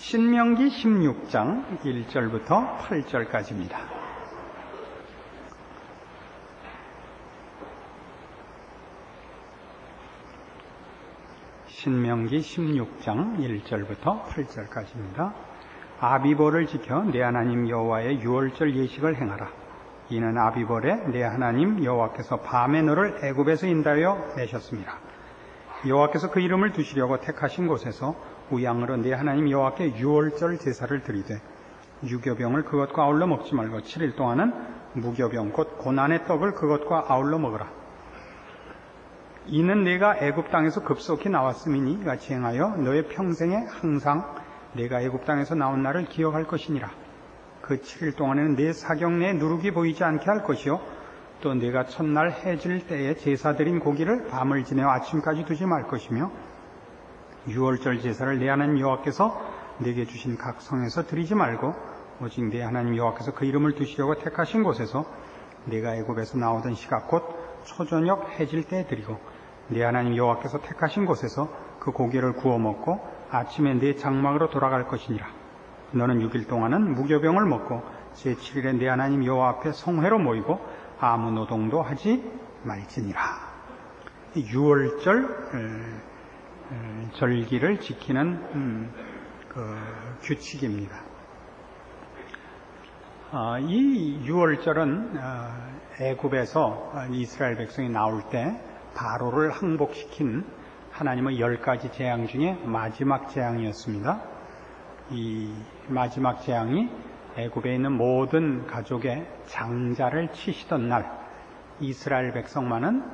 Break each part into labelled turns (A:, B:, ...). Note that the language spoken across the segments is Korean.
A: 신명기 16장 1절부터 8절까지입니다. 신명기 16장 1절부터 8절까지입니다. 아비볼을 지켜 내 하나님 여호와의 유월절 예식을 행하라. 이는 아비볼에 내 하나님 여호와께서 밤에 너를 애굽에서 인도하여 내셨습니다. 여호와께서 그 이름을 두시려고 택하신 곳에서 우양으로 내 하나님 여호와께 유월절 제사를 드리되 유교병을 그것과 아울러 먹지 말고 7일 동안은 무교병 곧 고난의 떡을 그것과 아울러 먹으라. 이는 내가 애굽 땅에서 급속히 나왔음이니 이같이 행하여 너의 평생에 항상 내가 애굽 땅에서 나온 날을 기억할 것이니라. 그 7일 동안에는 내 사경 내에 누룩이 보이지 않게 할 것이요 또 내가 첫날 해질 때에 제사 드린 고기를 밤을 지내어 아침까지 두지 말 것이며 유월절 제사를 내 하나님 여호와께서 내게 주신 각 성에서 드리지 말고 오직 내 하나님 여호와께서 그 이름을 두시려고 택하신 곳에서 내가 애굽에서 나오던 시각 곧 초저녁 해질 때에 드리고 내 하나님 여호와께서 택하신 곳에서 그 고기를 구워 먹고 아침에 내 장막으로 돌아갈 것이니라. 너는 6일 동안은 무교병을 먹고 제7일에 내 하나님 여호와 앞에 성회로 모이고 아무 노동도 하지 말지니라. 유월절 절기를 지키는 규칙입니다. 이 유월절은 애굽에서 이스라엘 백성이 나올 때 바로를 항복시킨 하나님의 10가지 재앙 중에 마지막 재앙이었습니다. 이 마지막 재앙이 애굽에 있는 모든 가족의 장자를 치시던 날 이스라엘 백성만은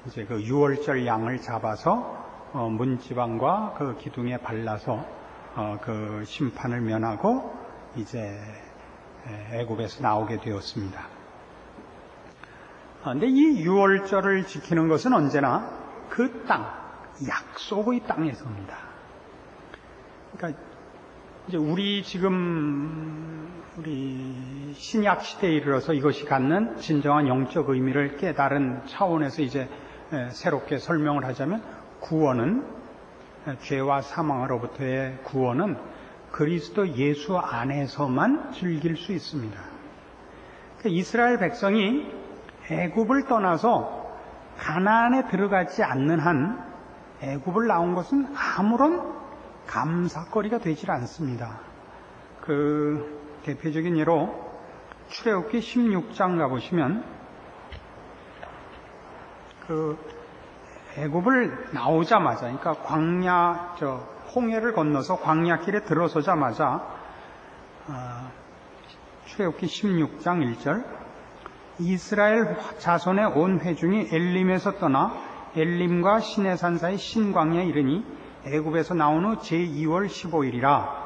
A: 이제 그 유월절 양을 잡아서 문지방과 그 기둥에 발라서 그 심판을 면하고 이제 애굽에서 나오게 되었습니다. 그런데 이 유월절을 지키는 것은 언제나 그 땅, 약속의 땅에서입니다. 그러니까 이제 우리 신약 시대에 이르러서 이것이 갖는 진정한 영적 의미를 깨달은 차원에서 이제 새롭게 설명을 하자면 구원은 죄와 사망으로부터의 구원은 그리스도 예수 안에서만 즐길 수 있습니다. 그러니까 이스라엘 백성이 애굽을 떠나서 가나안에 들어가지 않는 한 애굽을 나온 것은 아무런 감사거리가 되질 않습니다. 그 대표적인 예로 출애굽기 16장 가보시면 그 애굽을 나오자마자, 그러니까 홍해를 건너서 광야길에 들어서자마자 출애굽기 16장 1절 이스라엘 자손의 온 회중이 엘림에서 떠나 엘림과 시내산 사이 신광야에 이르니 애굽에서 나온 후 제2월 15일이라.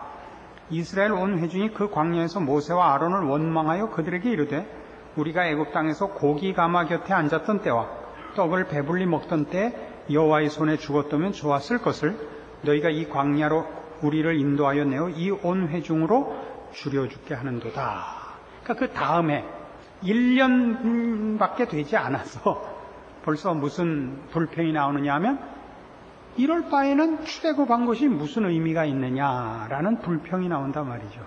A: 이스라엘 온 회중이 그 광야에서 모세와 아론을 원망하여 그들에게 이르되 우리가 애굽 땅에서 고기 가마 곁에 앉았던 때와 떡을 배불리 먹던 때 여호와의 손에 죽었다면 좋았을 것을 너희가 이 광야로 우리를 인도하여 내어 이 온 회중으로 줄여죽게 하는도다. 그러니까 그 다음에 1년밖에 되지 않아서 벌써 무슨 불평이 나오느냐 하면 이럴 바에는 출애굽한 것이 무슨 의미가 있느냐라는 불평이 나온단 말이죠.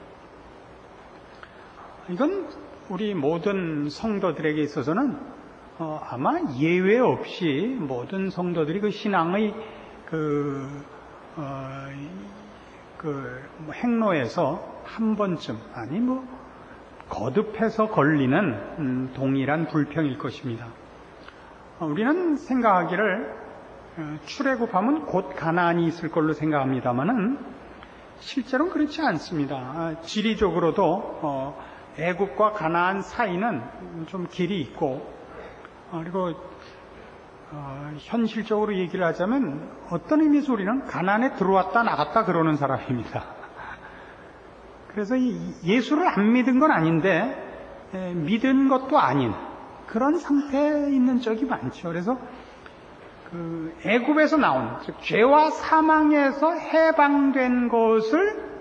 A: 이건 우리 모든 성도들에게 있어서는 아마 예외 없이 모든 성도들이 그 신앙의 행로에서 한 번쯤 아니 거듭해서 걸리는 동일한 불평일 것입니다. 우리는 생각하기를 출애굽하면 곧 가나안이 있을 걸로 생각합니다만은 실제로는 그렇지 않습니다. 지리적으로도 애굽과 가나안 사이는 좀 길이 있고 그리고 현실적으로 얘기를 하자면 어떤 의미에서 우리는 가나안에 들어왔다 나갔다 그러는 사람입니다. 그래서 예수를 안 믿은 건 아닌데 믿은 것도 아닌 그런 상태에 있는 적이 많죠. 그래서 그 애굽에서 나온 즉 죄와 사망에서 해방된 것을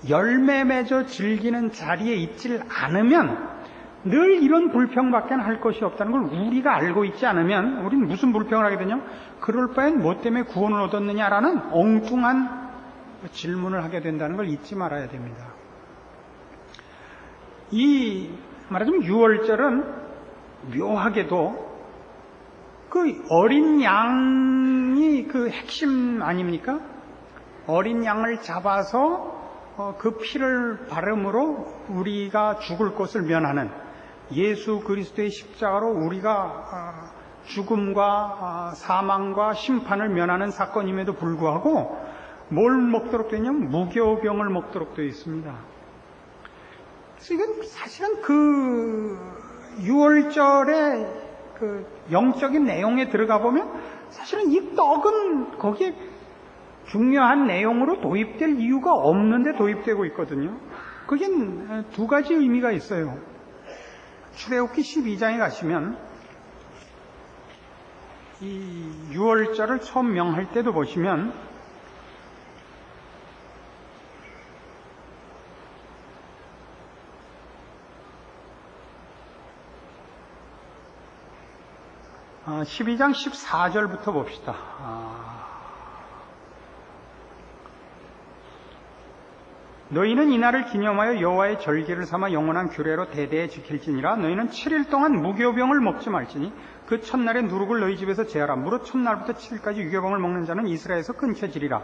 A: 열매 맺어 즐기는 자리에 있질 않으면 늘 이런 불평밖에 할 것이 없다는 걸 우리가 알고 있지 않으면 우리는 무슨 불평을 하게 되냐? 그럴 바엔 뭐 때문에 구원을 얻었느냐라는 엉뚱한 질문을 하게 된다는 걸 잊지 말아야 됩니다. 말하자면 6월절은 묘하게도 그 어린 양이 그 핵심 아닙니까? 어린 양을 잡아서 그 피를 바름으로 우리가 죽을 것을 면하는 예수 그리스도의 십자가로 우리가 죽음과 사망과 심판을 면하는 사건임에도 불구하고 뭘 먹도록 되냐면 무교병을 먹도록 되어 있습니다. 그래서 이건 사실은 그 6월절의 그 영적인 내용에 들어가 보면 사실은 이 떡은 거기에 중요한 내용으로 도입될 이유가 없는데 도입되고 있거든요. 그게 두 가지 의미가 있어요. 출애굽기 12장에 가시면 이 6월절을 처음 명할 때도 보시면 아, 12장 14절부터 봅시다. 너희는 이날을 기념하여 여호와의 절기를 삼아 영원한 규례로 대대에 지킬지니라. 너희는 7일 동안 무교병을 먹지 말지니 그 첫날에 누룩을 너희 집에서 제하라. 무릇 첫날부터 7일까지 유교병을 먹는 자는 이스라엘에서 끊겨지리라.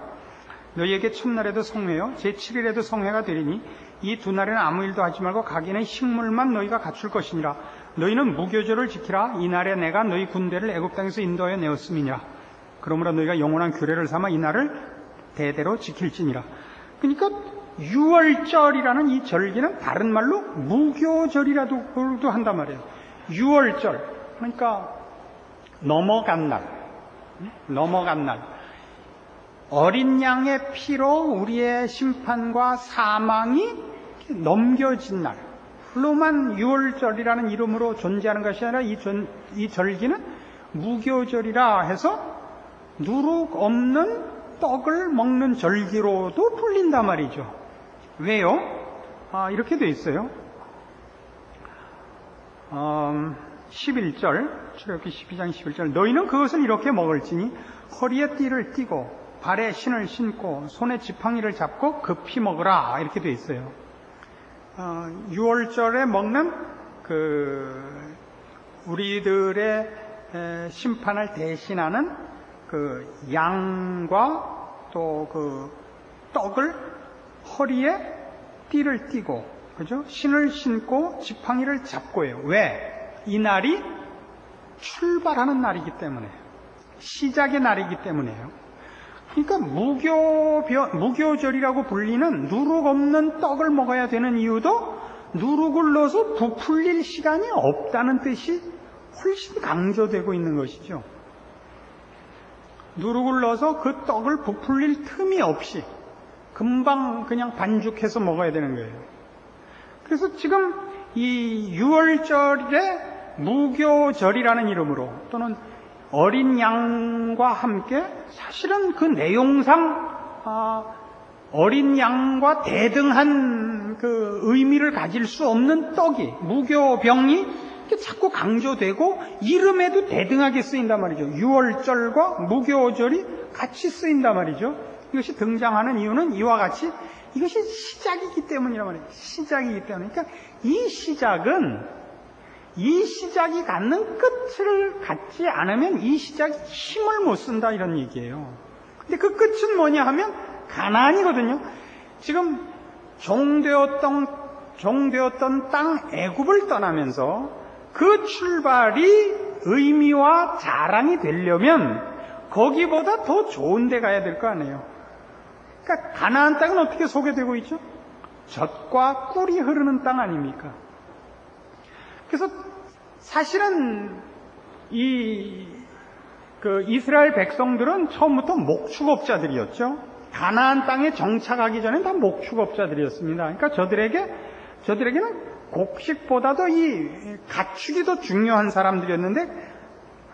A: 너희에게 첫날에도 성회요 제7일에도 성회가 되리니 이 두 날에는 아무 일도 하지 말고 가게는 식물만 너희가 갖출 것이니라. 너희는 무교절을 지키라. 이날에 내가 너희 군대를 애굽 땅에서 인도하여 내었음이니라. 그러므로 너희가 영원한 규례를 삼아 이 날을 대대로 지킬지니라. 그러니까 6월절이라는 이 절기는 다른 말로 무교절이라고도 한단 말이에요. 6월절 그러니까 넘어간 날, 어린 양의 피로 우리의 심판과 사망이 넘겨진 날로만 6월절이라는 이름으로 존재하는 것이 아니라 이 절기는 무교절이라 해서 누룩 없는 떡을 먹는 절기로도 불린단 말이죠. 왜요? 이렇게 돼 있어요. 11절, 출애굽기 12장 11절. 너희는 그것을 이렇게 먹을지니 허리에 띠를 띠고 발에 신을 신고 손에 지팡이를 잡고 급히 먹으라. 이렇게 돼 있어요. 6월절에 먹는 우리들의 심판을 대신하는 그 양과 또 그 떡을 허리에 띠를 띠고, 그죠? 신을 신고 지팡이를 잡고요. 왜? 이 날이 출발하는 날이기 때문에, 시작의 날이기 때문에요. 그러니까 무교절이라고 불리는 누룩 없는 떡을 먹어야 되는 이유도 누룩을 넣어서 부풀릴 시간이 없다는 뜻이 훨씬 강조되고 있는 것이죠. 누룩을 넣어서 그 떡을 부풀릴 틈이 없이 금방 그냥 반죽해서 먹어야 되는 거예요. 그래서 지금 이 6월절에 무교절이라는 이름으로 또는 어린 양과 함께 사실은 그 내용상 어린 양과 대등한 그 의미를 가질 수 없는 떡이 무교병이 자꾸 강조되고 이름에도 대등하게 쓰인단 말이죠. 6월절과 무교절이 같이 쓰인단 말이죠. 이것이 등장하는 이유는 이와 같이 이것이 시작이기 때문이란 말이에요. 시작이기 때문에. 그러니까 이 시작이 갖는 끝을 갖지 않으면 이 시작이 힘을 못 쓴다 이런 얘기예요. 근데 그 끝은 뭐냐 하면 가나안이거든요. 지금 종되었던 땅 애굽을 떠나면서 그 출발이 의미와 자랑이 되려면 거기보다 더 좋은 데 가야 될 거 아니에요. 그러니까 가나안 땅은 어떻게 소개되고 있죠? 젖과 꿀이 흐르는 땅 아닙니까? 그래서 사실은 이스라엘 백성들은 처음부터 목축업자들이었죠. 가나안 땅에 정착하기 전에 다 목축업자들이었습니다. 그러니까 저들에게는 곡식보다도 이 가축이 더 중요한 사람들이었는데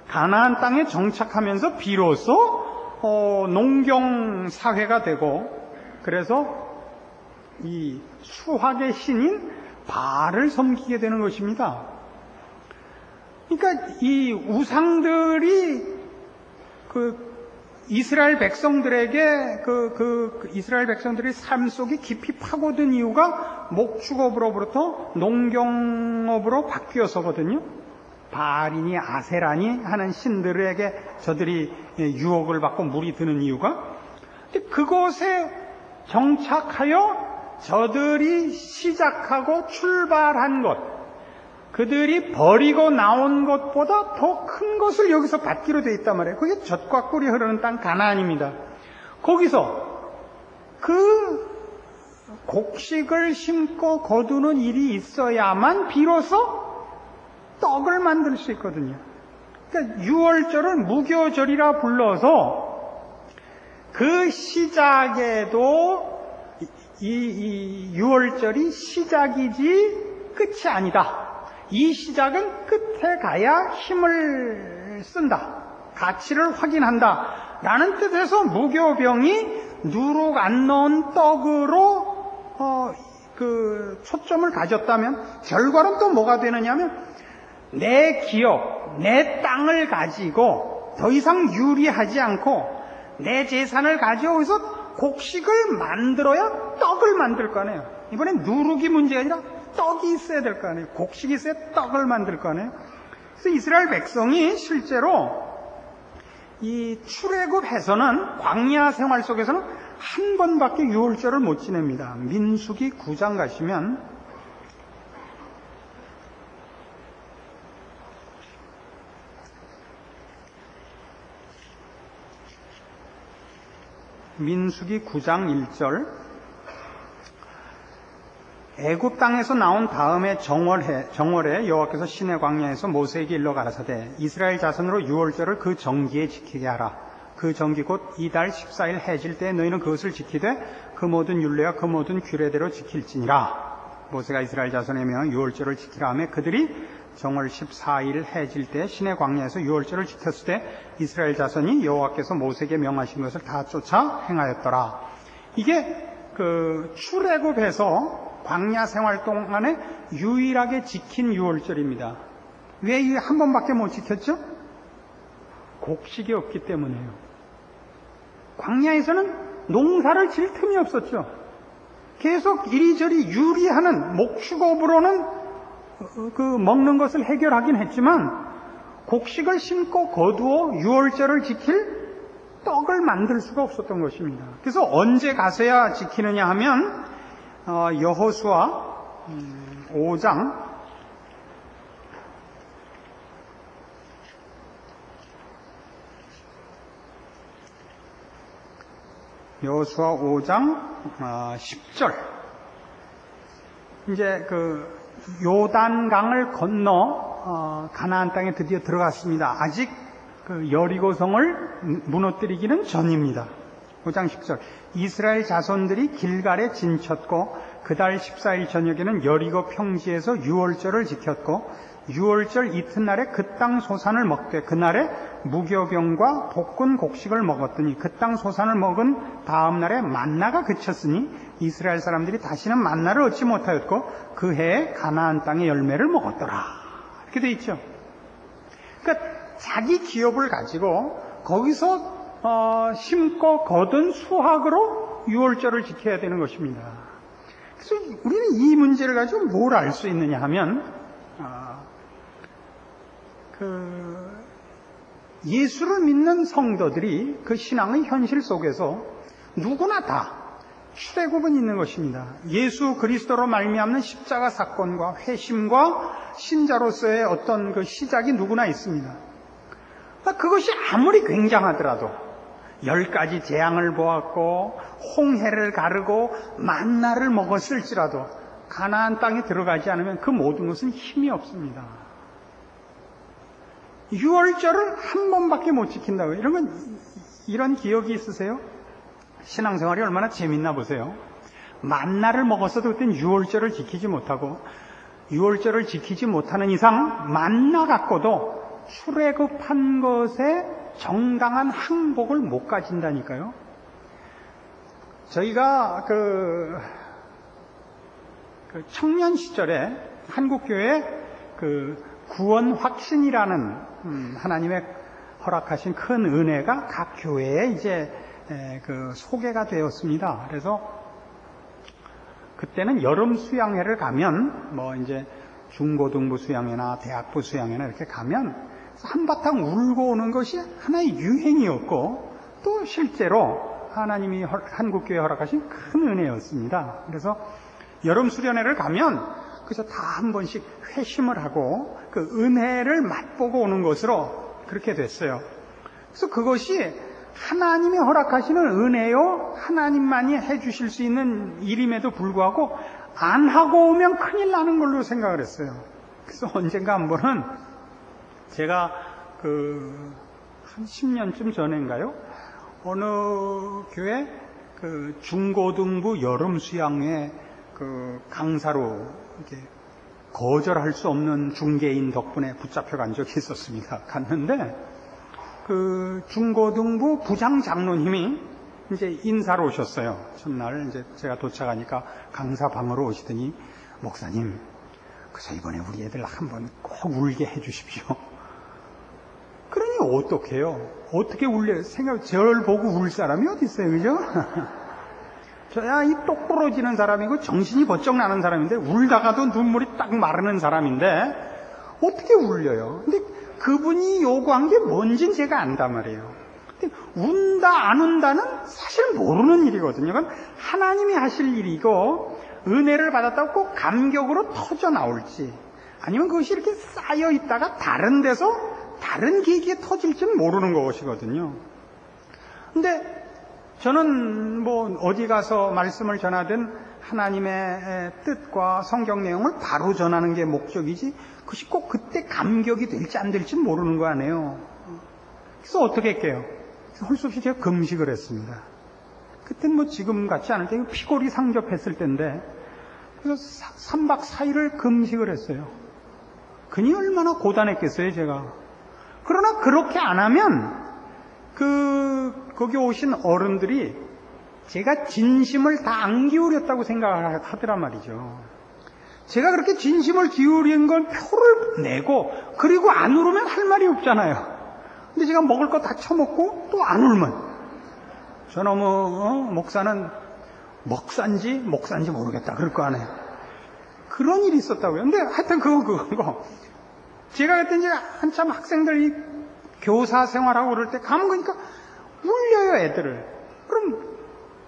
A: 가나안 땅에 정착하면서 비로소 농경 사회가 되고 그래서 이 수학의 신인 바알을 섬기게 되는 것입니다. 그러니까 이 우상들이 이스라엘 백성들에게 이스라엘 백성들의 삶 속에 깊이 파고든 이유가 목축업으로부터 농경업으로 바뀌어서거든요. 바알이니 아세라니 하는 신들에게 저들이 유혹을 받고 물이 드는 이유가, 근데 그곳에 정착하여 저들이 시작하고 출발한 것, 그들이 버리고 나온 것보다 더 큰 것을 여기서 받기로 되어 있단 말이에요. 그게 젖과 꿀이 흐르는 땅 가나안입니다. 거기서 그 곡식을 심고 거두는 일이 있어야만 비로소 떡을 만들 수 있거든요. 그러니까 유월절을 무교절이라 불러서 그 시작에도 이 유월절이 시작이지 끝이 아니다. 이 시작은 끝에 가야 힘을 쓴다. 가치를 확인한다. 라는 뜻에서 무교병이 누룩 안 넣은 떡으로 초점을 가졌다면, 결과는 또 뭐가 되느냐면, 내 기업, 내 땅을 가지고 더 이상 유리하지 않고 내 재산을 가지고 여기서 곡식을 만들어야 떡을 만들 거 아니에요. 이번엔 누룩이 문제가 아니라 떡이 있어야 될 거 아니에요. 곡식이 있어야 떡을 만들 거 아니에요. 그래서 이스라엘 백성이 실제로 이 출애굽에서는, 광야 생활 속에서는 한 번밖에 유월절을 못 지냅니다. 민수기 9장 가시면 민수기 9장 1절, 애굽 땅에서 나온 다음에 정월에 여호와께서 시내 광야에서 모세에게 일러 가라사대 이스라엘 자손으로 유월절을 그 정기에 지키게 하라. 그 정기 곧 이달 14일 해질 때 너희는 그것을 지키되 그 모든 율례와 그 모든 규례대로 지킬지니라. 모세가 이스라엘 자손에 명하여 유월절을 지키라 하며 그들이 정월 14일 해질 때 시내 광야에서 유월절을 지켰을 때 이스라엘 자손이 여호와께서 모세에게 명하신 것을 다 쫓아 행하였더라. 이게 출애굽에서 광야 생활 동안에 유일하게 지킨 유월절입니다. 왜 한 번밖에 못 지켰죠? 곡식이 없기 때문이에요. 광야에서는 농사를 질 틈이 없었죠. 계속 이리저리 유리하는 목축업으로는 먹는 것을 해결하긴 했지만, 곡식을 심고 거두어 유월절을 지킬 떡을 만들 수가 없었던 것입니다. 그래서 언제 가서야 지키느냐 하면 여호수아 5장 여호수아 5장 10절, 이제 요단강을 건너 가나안 땅에 드디어 들어갔습니다. 아직 여리고성을 무너뜨리기는 전입니다. 5장 10절, 이스라엘 자손들이 길갈에 진쳤고 그달 14일 저녁에는 여리고 평지에서 유월절을 지켰고 유월절 이튿날에 그 땅 소산을 먹되 그날에 무교병과 볶은 곡식을 먹었더니 그 땅 소산을 먹은 다음 날에 만나가 그쳤으니 이스라엘 사람들이 다시는 만나를 얻지 못하였고 그 해에 가나안 땅의 열매를 먹었더라. 이렇게 돼 있죠. 그러니까 자기 기업을 가지고 거기서 심고 거둔 수확으로 유월절을 지켜야 되는 것입니다. 그래서 우리는 이 문제를 가지고 뭘 알 수 있느냐 하면 예수를 믿는 성도들이 그 신앙의 현실 속에서 누구나 다 출애굽은 있는 것입니다. 예수 그리스도로 말미암는 십자가 사건과 회심과 신자로서의 어떤 그 시작이 누구나 있습니다. 그것이 아무리 굉장하더라도 10가지 재앙을 보았고 홍해를 가르고 만나를 먹었을지라도 가나안 땅에 들어가지 않으면 그 모든 것은 힘이 없습니다. 유월절을 한 번밖에 못 지킨다고요. 이런 기억이 있으세요? 신앙생활이 얼마나 재밌나 보세요. 만나를 먹었어도 그땐 유월절을 지키지 못하고 유월절을 지키지 못하는 이상 만나 갖고도 출애굽한 것에 정당한 항복을 못 가진다니까요. 저희가 청년 시절에 한국교회 구원 확신이라는 하나님의 허락하신 큰 은혜가 각 교회에 이제 그 소개가 되었습니다. 그래서 그때는 여름 수양회를 가면 뭐 이제 중고등부 수양회나 대학부 수양회나 이렇게 가면 한바탕 울고 오는 것이 하나의 유행이었고 또 실제로 하나님이 한국교회에 허락하신 큰 은혜였습니다. 그래서 여름 수련회를 가면 그래서 다 한 번씩 회심을 하고 그 은혜를 맛보고 오는 것으로 그렇게 됐어요. 그래서 그것이 하나님이 허락하시는 은혜요, 하나님만이 해주실 수 있는 일임에도 불구하고 안 하고 오면 큰일 나는 걸로 생각을 했어요. 그래서 언젠가 한 번은 제가 한 10년쯤 전인가요? 어느 교회 중고등부 여름 수양회 강사로 이렇게 거절할 수 없는 중개인 덕분에 붙잡혀 간 적이 있었습니다. 갔는데 중고등부 부장 장로님이 이제 인사로 오셨어요. 첫날 이제 제가 도착하니까 강사방으로 오시더니 목사님, 그래서 이번에 우리 애들 한번 꼭 울게 해주십시오. 그러니 어떡해요? 어떻게 울려? 저를 보고 울 사람이 어디 있어요, 그죠? 저야 이 똑 부러지는 사람이고 정신이 번쩍 나는 사람인데 울다가도 눈물이 딱 마르는 사람인데 어떻게 울려요? 근데 그분이 요구한 게 뭔진 제가 안단 말이에요. 근데 운다 안 운다는 사실 모르는 일이거든요. 그건 하나님이 하실 일이고 은혜를 받았다고 꼭 감격으로 터져 나올지 아니면 그것이 이렇게 쌓여 있다가 다른 데서 다른 계기에 터질지는 모르는 것이거든요. 근데 저는 뭐 어디 가서 말씀을 전하든 하나님의 뜻과 성경 내용을 바로 전하는 게 목적이지 그것이 꼭 그때 감격이 될지 안 될지 모르는 거 아니에요. 그래서 어떻게 할게요? 할 수 없이 제가 금식을 했습니다. 그때는 뭐 지금 같지 않을 때 피골이 상접했을 때인데 그래서 3박 4일을 금식을 했어요. 그니 얼마나 고단했겠어요, 제가. 그러나 그렇게 안 하면 거기 오신 어른들이 제가 진심을 다 안 기울였다고 생각을 하더란 말이죠. 제가 그렇게 진심을 기울인 걸 표를 내고 그리고 안 울으면 할 말이 없잖아요. 근데 제가 먹을 거 다 처먹고 또 안 울면 저놈의 목사는 목사인지 모르겠다 그럴 거 아니에요. 그런 일이 있었다고요. 근데 하여튼 그거 제가 그때 이제 한참 학생들이 교사 생활하고 그럴 때 가면 그러니까 울려요, 애들을. 그럼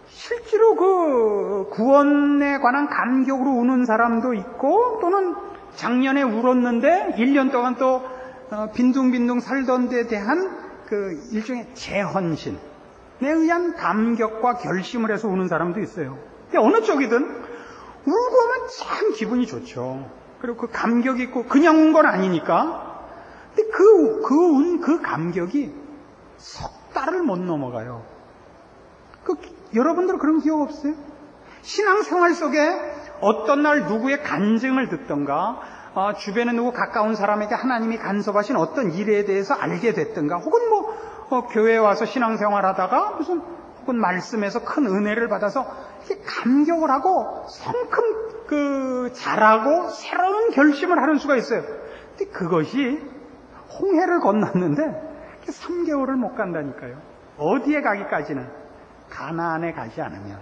A: 실제로 구원에 관한 감격으로 우는 사람도 있고 또는 작년에 울었는데 1년 동안 또 빈둥빈둥 살던 데 대한 일종의 재헌신에 의한 감격과 결심을 해서 우는 사람도 있어요. 근데 어느 쪽이든 울고 하면 참 기분이 좋죠. 그리고 그 감격이 있고 그냥 운 건 아니니까. 근데 그 감격이 석 달을 못 넘어가요. 여러분들 그런 기억 없어요? 신앙생활 속에 어떤 날 누구의 간증을 듣던가 주변에 누구 가까운 사람에게 하나님이 간섭하신 어떤 일에 대해서 알게 됐던가 혹은 교회에 와서 신앙생활 하다가 혹은 말씀에서 큰 은혜를 받아서 이렇게 감격을 하고 성큼 잘하고 새로운 결심을 하는 수가 있어요. 근데 그것이 홍해를 건넜는데 3개월을 못 간다니까요. 어디에 가기까지는? 가나안에 가지 않으면.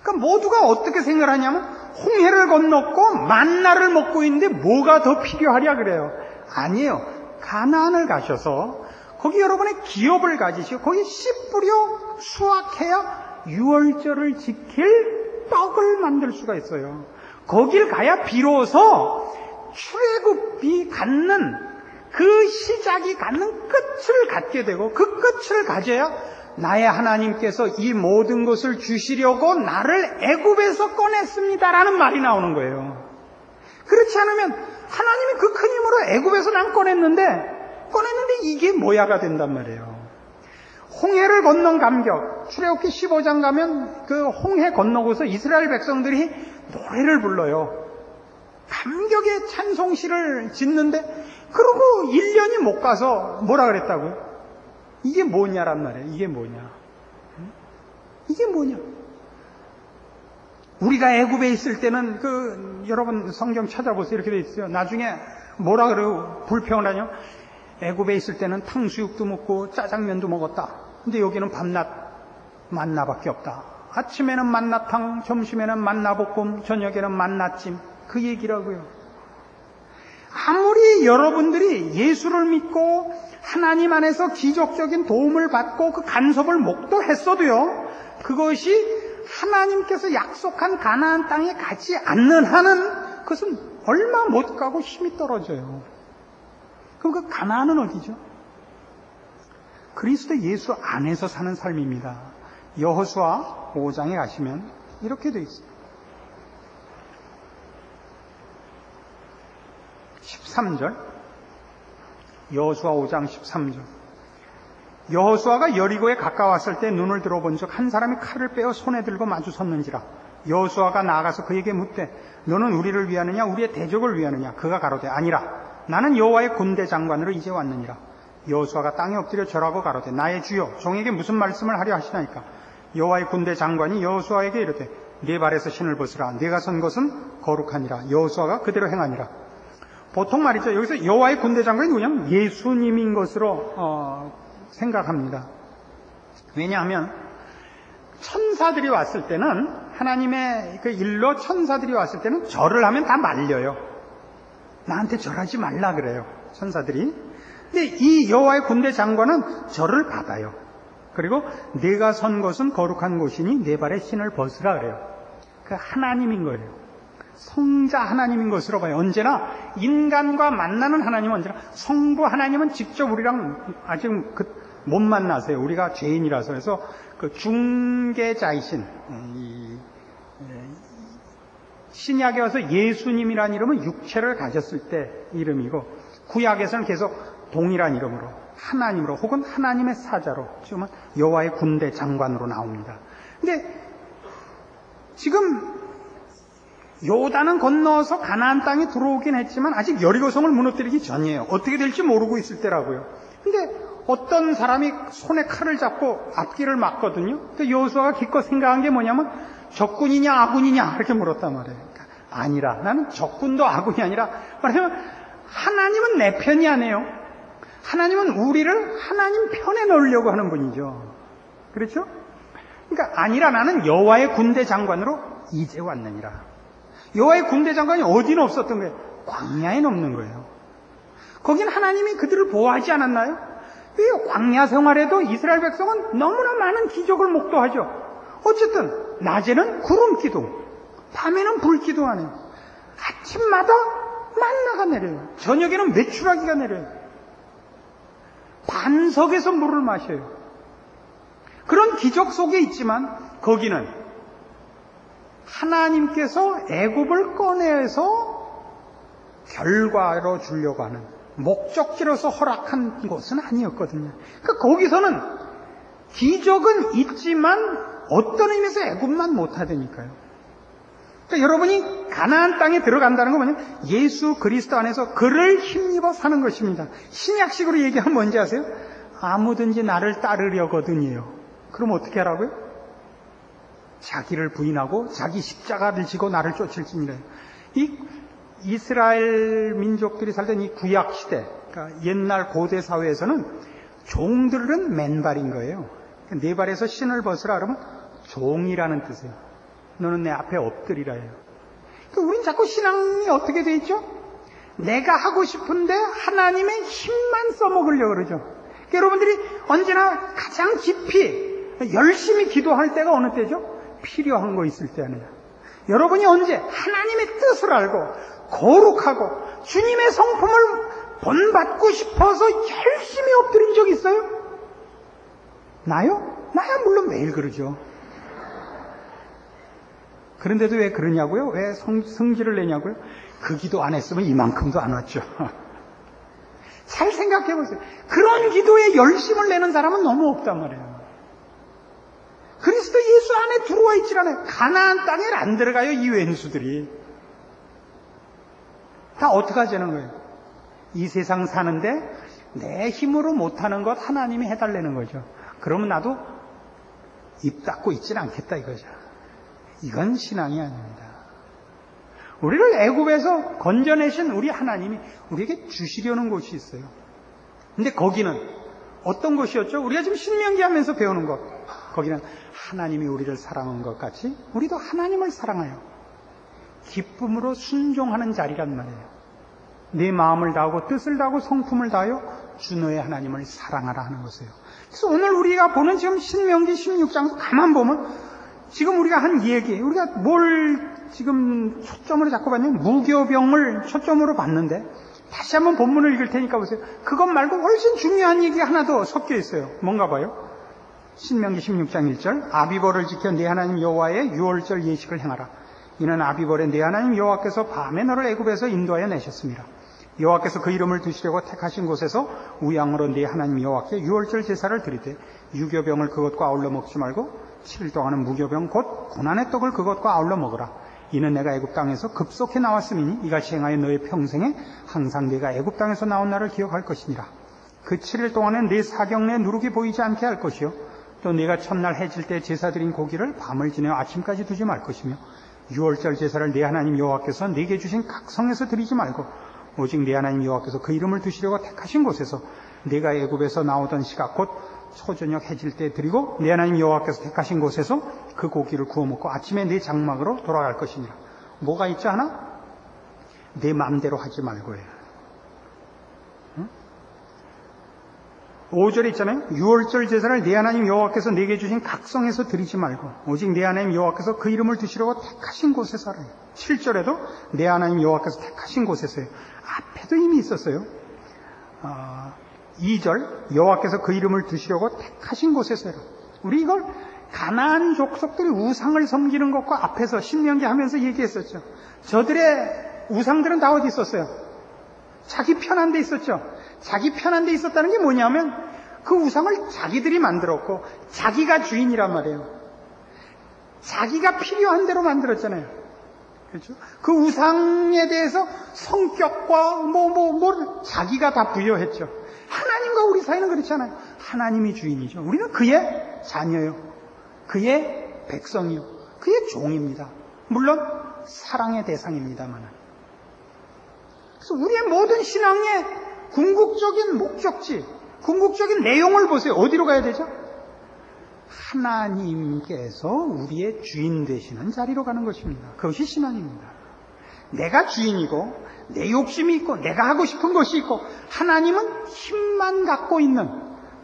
A: 그러니까 모두가 어떻게 생각을 하냐면 홍해를 건넜고 만나를 먹고 있는데 뭐가 더 필요하랴 그래요. 아니에요. 가나안을 가셔서 거기 여러분의 기업을 가지시고 거기 씨 뿌려 수확해야 유월절을 지킬 떡을 만들 수가 있어요. 거길 가야 비로소 출애굽이 갖는 그 시작이 갖는 끝을 갖게 되고 그 끝을 가져야 나의 하나님께서 이 모든 것을 주시려고 나를 애굽에서 꺼냈습니다라는 말이 나오는 거예요. 그렇지 않으면 하나님이 그 큰 힘으로 애굽에서 난 꺼냈는데 이게 뭐야가 된단 말이에요. 홍해를 건넌 감격. 출애굽기 15장 가면 그 홍해 건너고서 이스라엘 백성들이 노래를 불러요. 감격의 찬송시를 짓는데 그러고 1년이 못 가서 뭐라 그랬다고요? 이게 뭐냐란 말이에요. 이게 뭐냐? 이게 뭐냐? 우리가 애굽에 있을 때는 여러분 성경 찾아보세요. 이렇게 돼 있어요. 나중에 뭐라 그래요? 불평을 하냐? 애굽에 있을 때는 탕수육도 먹고 짜장면도 먹었다. 근데 여기는 밤낮 만나밖에 없다. 아침에는 만나탕, 점심에는 만나볶음, 저녁에는 만나찜. 그 얘기라고요. 아무리 여러분들이 예수를 믿고 하나님 안에서 기적적인 도움을 받고 그 간섭을 목도했어도요, 그것이 하나님께서 약속한 가나안 땅에 가지 않는 한은 그것은 얼마 못 가고 힘이 떨어져요. 그럼 그 가나안은 어디죠? 그리스도 예수 안에서 사는 삶입니다. 여호수아 5장에 가시면 이렇게 되어 있습니다. 13절, 여호수아 5장 13절. 여호수아가 여리고에 가까웠을 때 눈을 들어본 적 한 사람이 칼을 빼어 손에 들고 마주 섰는지라. 여호수아가 나아가서 그에게 묻되 너는 우리를 위하느냐 우리의 대적을 위하느냐. 그가 가로되 아니라 나는 여호와의 군대 장관으로 이제 왔느니라. 여호수아가 땅에 엎드려 절하고 가로되 나의 주여 종에게 무슨 말씀을 하려 하시나이까. 여호와의 군대 장관이 여호수아에게 이르되 네 발에서 신을 벗으라. 네가 선 것은 거룩하니라. 여호수아가 그대로 행하니라. 보통 말이죠. 여기서 여호와의 군대 장관이 누구냐면 예수님인 것으로 생각합니다. 왜냐하면 천사들이 왔을 때는 하나님의 그 일로 천사들이 왔을 때는 절을 하면 다 말려요. 나한테 절하지 말라 그래요. 천사들이. 근데 이 여호와의 군대 장관은 절을 받아요. 그리고 네가 선 곳은 거룩한 곳이니 네 발에 신을 벗으라 그래요. 그 하나님인 거예요. 성자 하나님인 것으로 봐요. 언제나 인간과 만나는 하나님은 언제나 성부 하나님은 직접 우리랑 아직 못 만나세요. 우리가 죄인이라서. 그래서 그 중개자이신 신약에 와서 예수님이라는 이름은 육체를 가졌을 때 이름이고, 구약에서는 계속 동일한 이름으로 하나님으로 혹은 하나님의 사자로 지금은 여호와의 군대 장관으로 나옵니다. 근데 지금 요단은 건너서 가나안 땅에 들어오긴 했지만 아직 여리고성을 무너뜨리기 전이에요. 어떻게 될지 모르고 있을 때라고요. 근데 어떤 사람이 손에 칼을 잡고 앞길을 막거든요. 근데 여호수아가 기껏 생각한 게 뭐냐면 적군이냐 아군이냐 이렇게 물었단 말이에요. 그러니까 아니라, 나는 적군도 아군이 아니라 말하면 하나님은 내 편이 아니에요. 하나님은 우리를 하나님 편에 넣으려고 하는 분이죠. 그렇죠? 그러니까 아니라 나는 여호와의 군대 장관으로 이제 왔느니라. 여호와의 군대 장관이 어디는 없었던 거예요? 광야에는 없는 거예요. 거긴 하나님이 그들을 보호하지 않았나요? 왜 광야 생활에도 이스라엘 백성은 너무나 많은 기적을 목도하죠. 어쨌든 낮에는 구름 기둥, 밤에는 불 기둥 안에요. 아침마다 만나가 내려요. 저녁에는 메추라기가 내려요. 반석에서 물을 마셔요. 그런 기적 속에 있지만 거기는 하나님께서 애굽을 꺼내서 결과로 주려고 하는 목적지로서 허락한 곳은 아니었거든요. 그러니까 거기서는 기적은 있지만 어떤 의미에서 애굽만 못하다니까요. 그러니까 여러분이 가나안 땅에 들어간다는 건 뭐냐면 예수 그리스도 안에서 그를 힘입어 사는 것입니다. 신약식으로 얘기하면 뭔지 아세요? 아무든지 나를 따르려거든요. 그럼 어떻게 하라고요? 자기를 부인하고 자기 십자가를 지고 나를 쫓을지니라. 이 이스라엘 민족들이 살던 이 구약 시대, 그러니까 옛날 고대 사회에서는 종들은 맨발인 거예요. 네 발에서 신을 벗으라 그러면 종이라는 뜻이에요. 너는 내 앞에 엎드리라 해요. 그러니까 우린 자꾸 신앙이 어떻게 돼 있죠? 내가 하고 싶은데 하나님의 힘만 써먹으려고 그러죠. 그러니까 여러분들이 언제나 가장 깊이 열심히 기도할 때가 어느 때죠? 필요한 거 있을 때 아니야. 여러분이 언제 하나님의 뜻을 알고 거룩하고 주님의 성품을 본받고 싶어서 열심히 엎드린 적 있어요? 나요? 나야 물론 매일 그러죠. 그런데도 왜 그러냐고요? 왜 성질을 내냐고요? 그 기도 안 했으면 이만큼도 안 왔죠. 잘 생각해 보세요. 그런 기도에 열심을 내는 사람은 너무 없단 말이에요. 그리스도 예수 안에 들어와 있질 않아요. 가나안 땅에 안 들어가요. 이 왼수들이 다 어떻게 하자는 거예요? 이 세상 사는데 내 힘으로 못하는 것 하나님이 해달라는 거죠. 그러면 나도 입 닫고 있진 않겠다 이거죠. 이건 신앙이 아닙니다. 우리를 애굽에서 건져내신 우리 하나님이 우리에게 주시려는 곳이 있어요. 근데 거기는 어떤 곳이었죠? 우리가 지금 신명기 하면서 배우는 것. 거기는 하나님이 우리를 사랑한 것 같이 우리도 하나님을 사랑하여 기쁨으로 순종하는 자리란 말이에요. 내 마음을 다하고 뜻을 다하고 성품을 다하여 주 너의 하나님을 사랑하라 하는 것이에요. 그래서 오늘 우리가 보는 지금 신명기 16장 가만 보면 지금 우리가 한 얘기, 우리가 뭘 지금 초점으로 잡고 봤냐면 무교병을 초점으로 봤는데 다시 한번 본문을 읽을 테니까 보세요. 그것 말고 훨씬 중요한 얘기가 하나 더 섞여 있어요. 뭔가 봐요. 신명기 16장 1절 아비벌을 지켜 네 하나님 여호와의 유월절 예식을 행하라. 이는 아비벌에 네 하나님 여호와께서 밤에 너를 애굽에서 인도하여 내셨습니다. 여호와께서 그 이름을 두시려고 택하신 곳에서 우양으로 네 하나님 여호와께 유월절 제사를 드리되 유교병을 그것과 아울러 먹지 말고 7일 동안은 무교병 곧 고난의 떡을 그것과 아울러 먹으라. 이는 내가 애굽 땅에서 급속히 나왔음이니 이같이 행하여 너의 평생에 항상 네가 애굽 땅에서 나온 날을 기억할 것이니라. 그 7일 동안은 네 사경 내 누룩이 보이지 않게 할 것이요 또 네가 첫날 해질 때 제사 드린 고기를 밤을 지내어 아침까지 두지 말 것이며 유월절 제사를 네 하나님 여호와께서 네게 주신 각 성에서 드리지 말고 오직 네 하나님 여호와께서 그 이름을 두시려고 택하신 곳에서 네가 애굽에서 나오던 시각 곧 초저녁 해질 때 드리고 네 하나님 여호와께서 택하신 곳에서 그 고기를 구워 먹고 아침에 네 장막으로 돌아갈 것이니라. 뭐가 있지 않아? 내 마음대로 하지 말고요. 5절에 있잖아요. 유월절 제사를 네 하나님 여호와께서 네게 주신 각성에서 드리지 말고 오직 네 하나님 여호와께서 그 이름을 두시려고 택하신 곳에서 하라. 7절에도 네 하나님 여호와께서 택하신 곳에서요. 앞에도 이미 있었어요. 2절 여호와께서 그 이름을 두시려고 택하신 곳에서 해라. 우리 이걸 가나안 족속들이 우상을 섬기는 것과 앞에서 신명기 하면서 얘기했었죠. 저들의 우상들은 다 어디 있었어요? 자기 편한 데 있었죠. 자기 편한 데 있었다는 게 뭐냐면 그 우상을 자기들이 만들었고 자기가 주인이란 말이에요. 자기가 필요한 대로 만들었잖아요. 그렇죠? 그 우상에 대해서 성격과 자기가 다 부여했죠. 하나님과 우리 사이는 그렇지 않아요. 하나님이 주인이죠. 우리는 그의 자녀요. 그의 백성이요. 그의 종입니다. 물론 사랑의 대상입니다만. 그래서 우리의 모든 신앙의 궁극적인 목적지, 궁극적인 내용을 보세요. 어디로 가야 되죠? 하나님께서 우리의 주인 되시는 자리로 가는 것입니다. 그것이 신앙입니다. 내가 주인이고 내 욕심이 있고 내가 하고 싶은 것이 있고 하나님은 힘만 갖고 있는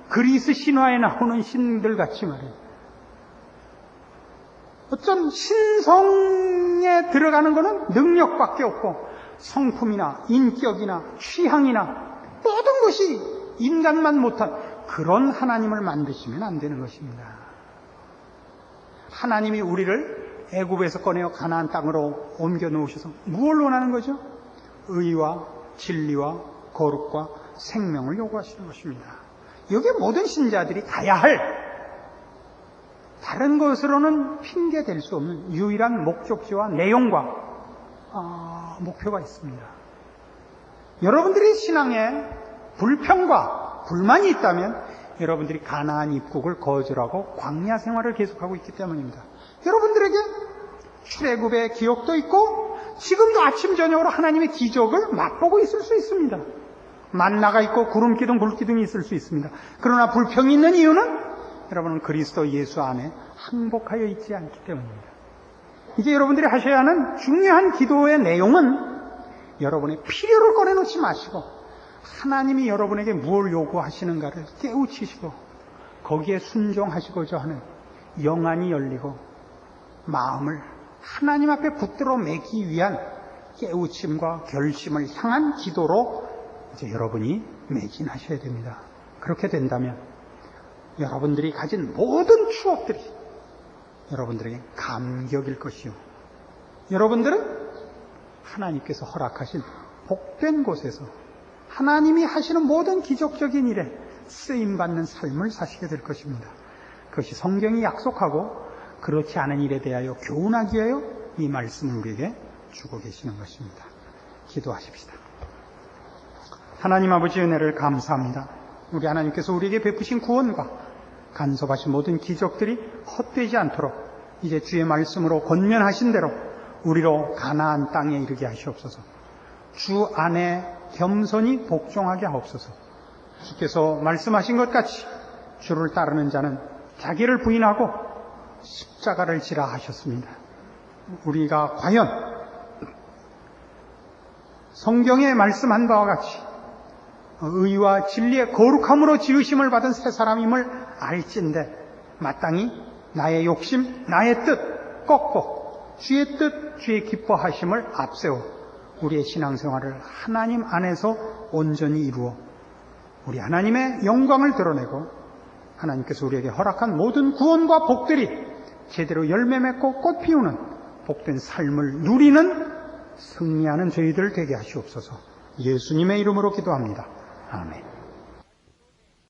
A: 그리스 신화에 나오는 신들 같이 말이에요. 어떤 신성에 들어가는 것은 능력밖에 없고 성품이나 인격이나 취향이나 모든 것이 인간만 못한 그런 하나님을 만드시면 안 되는 것입니다. 하나님이 우리를 애굽에서 꺼내어 가나안 땅으로 옮겨 놓으셔서 무엇을 원하는 거죠? 의와 진리와 거룩과 생명을 요구하시는 것입니다. 여기에 모든 신자들이 가야 할 다른 것으로는 핑계 댈 수 없는 유일한 목적지와 내용과 목표가 있습니다. 여러분들이 신앙에 불평과 불만이 있다면 여러분들이 가나안 입국을 거절하고 광야 생활을 계속하고 있기 때문입니다. 여러분들에게 출애굽의 기억도 있고 지금도 아침 저녁으로 하나님의 기적을 맛보고 있을 수 있습니다. 만나가 있고 구름기둥 불기둥이 있을 수 있습니다. 그러나 불평이 있는 이유는 여러분은 그리스도 예수 안에 항복하여 있지 않기 때문입니다. 이제 여러분들이 하셔야 하는 중요한 기도의 내용은 여러분의 필요를 꺼내놓지 마시고 하나님이 여러분에게 무엇을 요구하시는가를 깨우치시고 거기에 순종하시고자 하는 영안이 열리고 마음을 하나님 앞에 붙들어 매기 위한 깨우침과 결심을 향한 기도로 이제 여러분이 매진하셔야 됩니다. 그렇게 된다면 여러분들이 가진 모든 추억들이 여러분들에게 감격일 것이요. 여러분들은 하나님께서 허락하신 복된 곳에서 하나님이 하시는 모든 기적적인 일에 쓰임받는 삶을 사시게 될 것입니다. 그것이 성경이 약속하고 그렇지 않은 일에 대하여 교훈하기 위하여 이 말씀을 우리에게 주고 계시는 것입니다. 기도하십시다. 하나님 아버지 은혜를 감사합니다. 우리 하나님께서 우리에게 베푸신 구원과 간섭하신 모든 기적들이 헛되지 않도록 이제 주의 말씀으로 권면하신 대로 우리로 가나안 땅에 이르게 하시옵소서. 주 안에 겸손히 복종하게 하옵소서. 주께서 말씀하신 것 같이 주를 따르는 자는 자기를 부인하고 십자가를 지라 하셨습니다. 우리가 과연 성경에 말씀한 바와 같이 의와 진리의 거룩함으로 지으심을 받은 새 사람임을 알진대 마땅히 나의 욕심, 나의 뜻 꺾고 주의 뜻, 주의 기뻐하심을 앞세워 우리의 신앙생활을 하나님 안에서 온전히 이루어 우리 하나님의 영광을 드러내고 하나님께서 우리에게 허락한 모든 구원과 복들이 제대로 열매 맺고 꽃 피우는 복된 삶을 누리는 승리하는 저희들 되게 하시옵소서. 예수님의 이름으로 기도합니다. 아멘.